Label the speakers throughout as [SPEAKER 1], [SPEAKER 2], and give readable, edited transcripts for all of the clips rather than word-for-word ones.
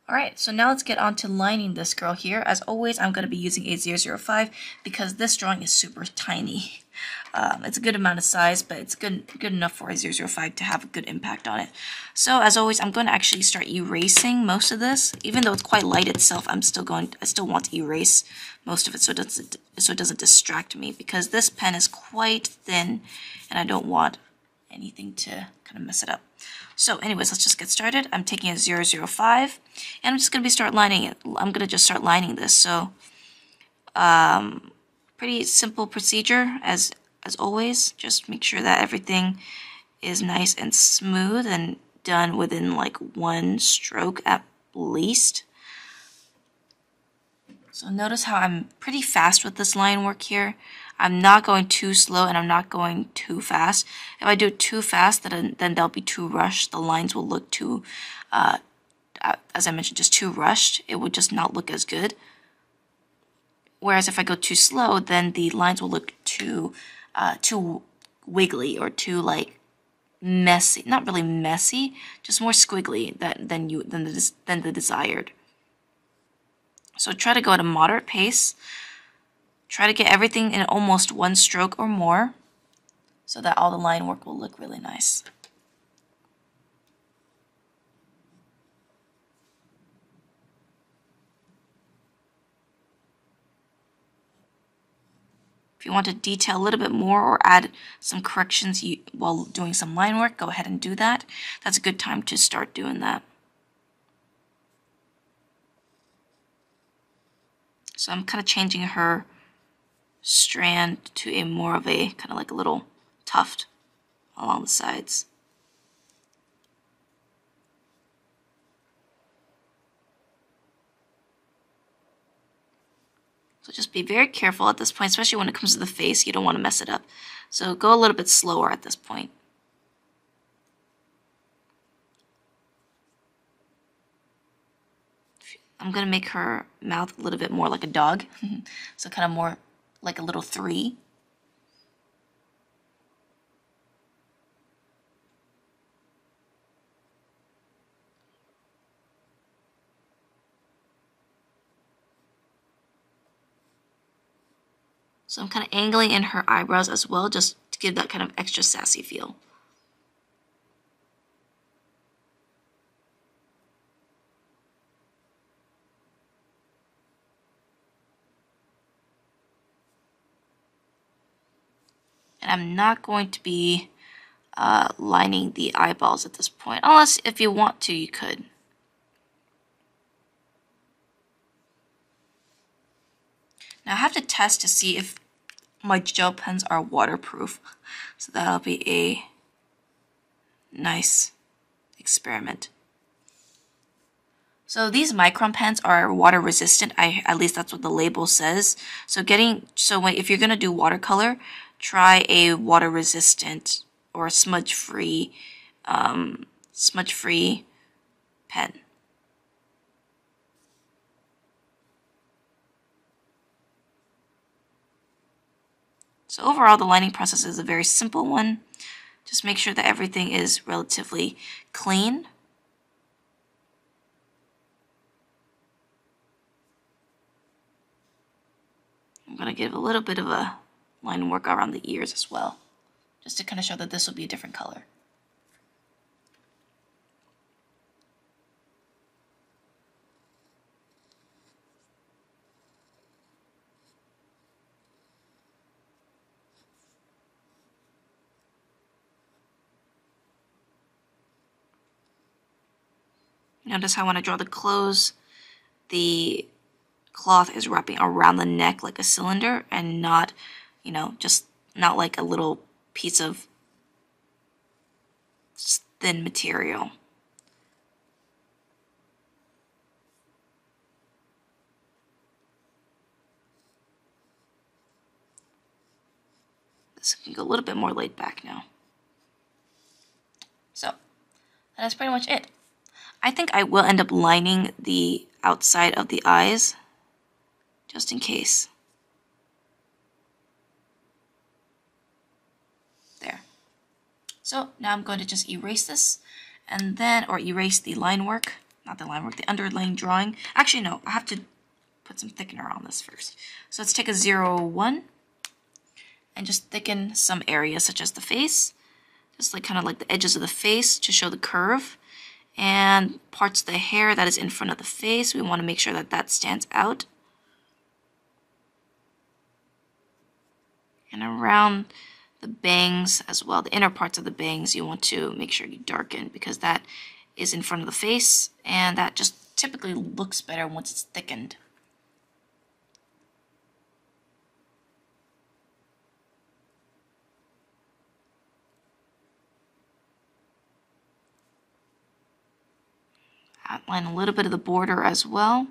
[SPEAKER 1] Alright, so now let's get on to lining this girl here. As always, I'm going to be using a 005 because this drawing is super tiny. It's a good amount of size, but it's good enough for a 005 to have a good impact on it. So as always, I'm going to actually start erasing most of this. Even though it's quite light itself, I still want to erase most of it so it doesn't distract me, because this pen is quite thin and I don't want anything to kind of mess it up. So anyways, let's just get started. I'm taking a 005 and I'm just going to start lining it. I'm going to just start lining this. So pretty simple procedure as always. Just make sure that everything is nice and smooth and done within like one stroke at least. So notice how I'm pretty fast with this line work here. I'm not going too slow and I'm not going too fast. If I do it too fast, then they'll be too rushed. The lines will look too, as I mentioned, just too rushed. It would just not look as good. Whereas if I go too slow, then the lines will look too wiggly or too like messy. Not really messy, just more squiggly than the desired. So try to go at a moderate pace. Try to get everything in almost one stroke or more so that all the line work will look really nice. If you want to detail a little bit more or add some corrections while doing some line work, go ahead and do that. That's a good time to start doing that. So I'm kind of changing her strand to a more of a kind of like a little tuft along the sides. So just be very careful at this point, especially when it comes to the face. You don't want to mess it up. So go a little bit slower at this point. I'm going to make her mouth a little bit more like a dog. So kind of more like a little 3. So I'm kind of angling in her eyebrows as well, just to give that kind of extra sassy feel. And I'm not going to be lining the eyeballs at this point, unless if you want to, you could. Now I have to test to see if my gel pens are waterproof, so that'll be a nice experiment. So these micron pens are water resistant. At least that's what the label says. So if you're gonna do watercolor, try a water resistant or smudge free pen. So overall, the lining process is a very simple one. Just make sure that everything is relatively clean. I'm going to give a little bit of a line work around the ears as well, just to kind of show that this will be a different color. Notice how when I draw the clothes, the cloth is wrapping around the neck like a cylinder and not, just not like a little piece of thin material. This can go a little bit more laid back now. So that is pretty much it. I think I will end up lining the outside of the eyes, just in case. There. So now I'm going to just erase this, or erase the line work, not the line work, the underlying drawing. Actually, no, I have to put some thickener on this first. So let's take a 0, 1 and just thicken some areas such as the face, just like kind of like the edges of the face to show the curve, and parts of the hair that is in front of the face. We want to make sure that that stands out. And around the bangs as well, the inner parts of the bangs, you want to make sure you darken because that is in front of the face, and that just typically looks better once it's thickened. Outline a little bit of the border as well.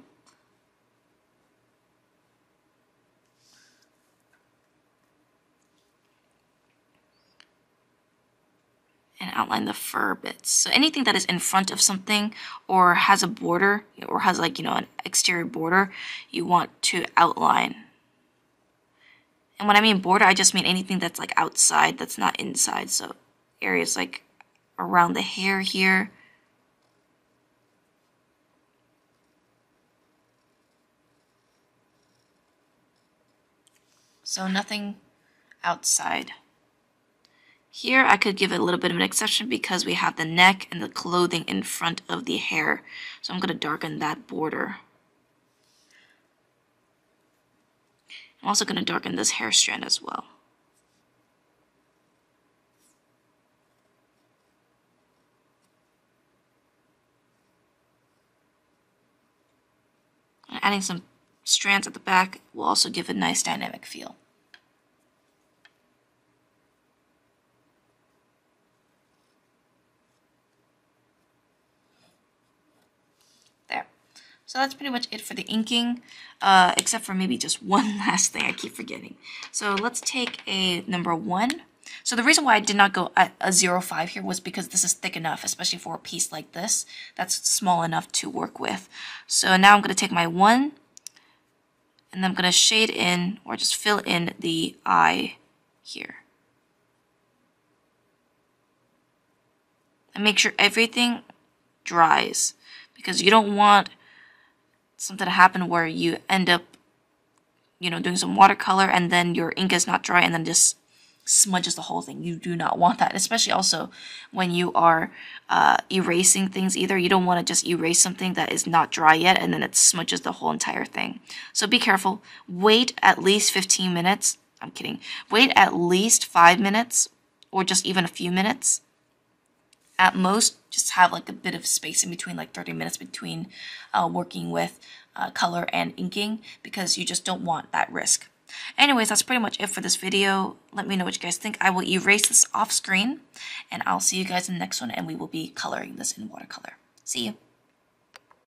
[SPEAKER 1] And outline the fur bits. So anything that is in front of something or has a border or has like, an exterior border, you want to outline. And when I mean border, I just mean anything that's like outside, that's not inside. So areas like around the hair here. So nothing outside. Here I could give it a little bit of an exception because we have the neck and the clothing in front of the hair. So I'm going to darken that border. I'm also going to darken this hair strand as well. And adding some strands at the back will also give a nice dynamic feel. There. So that's pretty much it for the inking, except for maybe just one last thing I keep forgetting. So let's take a number 1. So the reason why I did not go at a 0.5 here was because this is thick enough, especially for a piece like this. That's small enough to work with. So now I'm going to take my 1, and I'm going to shade in, or just fill in the eye here. And make sure everything dries, because you don't want something to happen where you end up, doing some watercolor and then your ink is not dry and then just smudges the whole thing. You do not want that, especially also when you are erasing things either. You don't want to just erase something that is not dry yet and then it smudges the whole entire thing. So be careful. Wait at least 15 minutes. I'm kidding. Wait at least 5 minutes or just even a few minutes. At most, just have like a bit of space in between, like 30 minutes between working with color and inking, because you just don't want that risk. Anyways, that's pretty much it for this video. Let me know what you guys think. I will erase this off screen, and I'll see you guys in the next one, and we will be coloring this in watercolor. See you.